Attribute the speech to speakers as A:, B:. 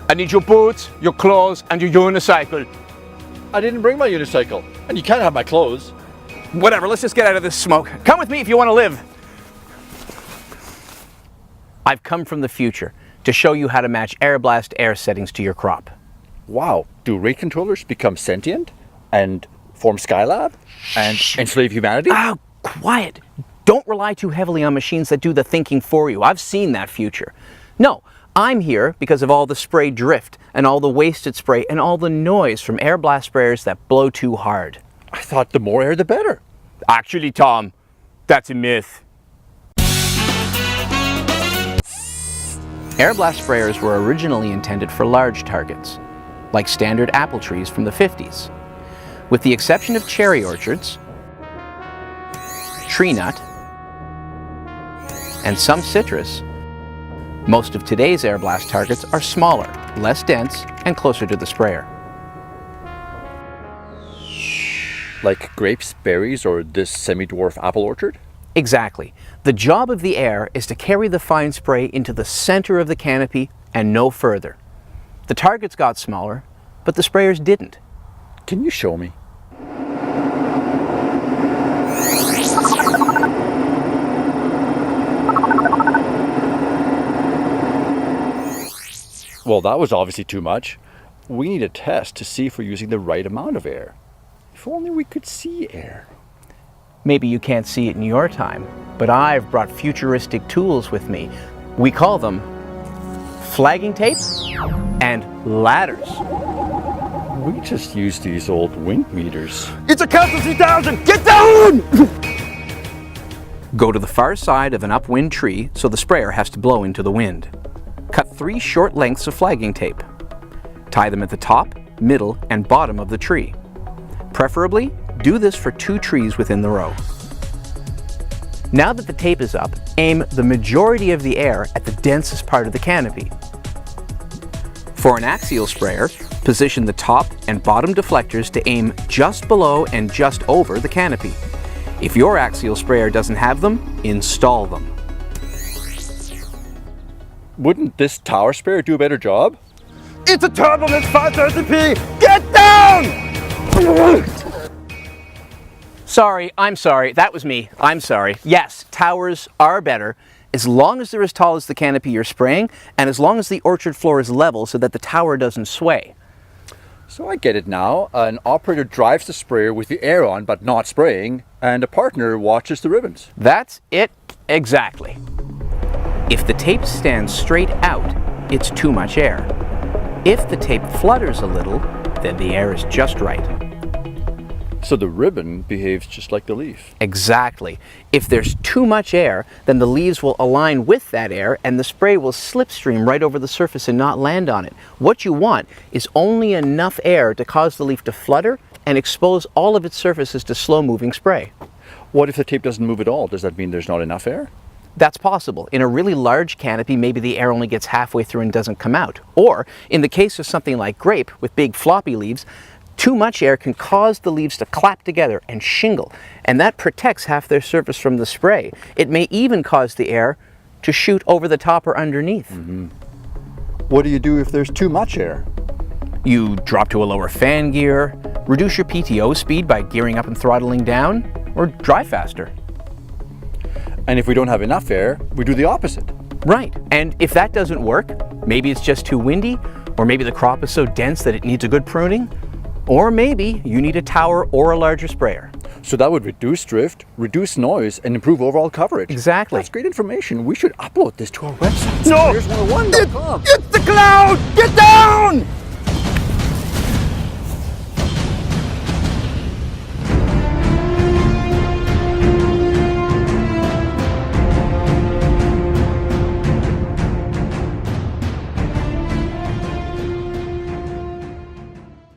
A: I need your boots, your clothes, and your unicycle.
B: I didn't bring my unicycle, and you can't have my clothes.
A: Whatever, let's just get out of this smoke. Come with me if you want to live. I've come from the future to show you how to match Airblast air settings to your crop.
B: Wow, do rate controllers become sentient and form Skylab and enslave humanity?
A: Oh, quiet. Don't rely too heavily on machines that do the thinking for you. I've seen that future. No, I'm here because of all the spray drift and all the wasted spray and all the noise from Airblast sprayers that blow too hard.
B: I thought the more air, the better.
A: Actually, Tom, that's a myth. Airblast sprayers were originally intended for large targets, like standard apple trees from the 50s. With the exception of cherry orchards, tree nut, and some citrus, most of today's Airblast targets are smaller, less dense, and closer to the sprayer.
B: Like grapes, berries, or this semi-dwarf apple orchard?
A: Exactly. The job of the air is to carry the fine spray into the center of the canopy and no further. The targets got smaller, but the sprayers didn't.
B: Can you show me? Well, that was obviously too much. We need a test to see if we're using the right amount of air. If only we could see air.
A: Maybe you can't see it in your time, but I've brought futuristic tools with me. We call them flagging tape and ladders.
B: We just use these old wind meters.
A: It's a Council 3000! Get down! Go to the far side of an upwind tree so the sprayer has to blow into the wind. Cut 3 short lengths of flagging tape. Tie them at the top, middle, and bottom of the tree. Preferably, do this for 2 trees within the row. Now that the tape is up, aim the majority of the air at the densest part of the canopy. For an axial sprayer, position the top and bottom deflectors to aim just below and just over the canopy. If your axial sprayer doesn't have them, install them.
B: Wouldn't this tower sprayer do a better job?
A: It's a turbulent 530p! Get down! Sorry, I'm sorry. That was me. I'm sorry. Yes, towers are better as long as they're as tall as the canopy you're spraying and as long as the orchard floor is level so that the tower doesn't sway.
B: So I get it now. An operator drives the sprayer with the air on but not spraying, and a partner watches the ribbons.
A: That's it exactly. If the tape stands straight out, it's too much air. If the tape flutters a little, then the air is just right.
B: So the ribbon behaves just like the leaf.
A: Exactly. If there's too much air, then the leaves will align with that air and the spray will slipstream right over the surface and not land on it. What you want is only enough air to cause the leaf to flutter and expose all of its surfaces to slow-moving spray.
B: What if the tape doesn't move at all? Does that mean there's not enough air?
A: That's possible. In a really large canopy, maybe the air only gets halfway through and doesn't come out. Or, in the case of something like grape with big floppy leaves, too much air can cause the leaves to clap together and shingle, and that protects half their surface from the spray. It may even cause the air to shoot over the top or underneath.
B: What do you do if there's too much air?
A: You drop to a lower fan gear, reduce your PTO speed by gearing up and throttling down, or drive faster.
B: And if we don't have enough air, we do the opposite.
A: Right, and if that doesn't work, maybe it's just too windy, or maybe the crop is so dense that it needs a good pruning, or maybe you need a tower or a larger sprayer.
B: So that would reduce drift, reduce noise, and improve overall coverage.
A: Exactly.
B: That's great information. We should upload this to our website.
A: No!
B: Sprayers101.com.
A: It's the cloud! Get down!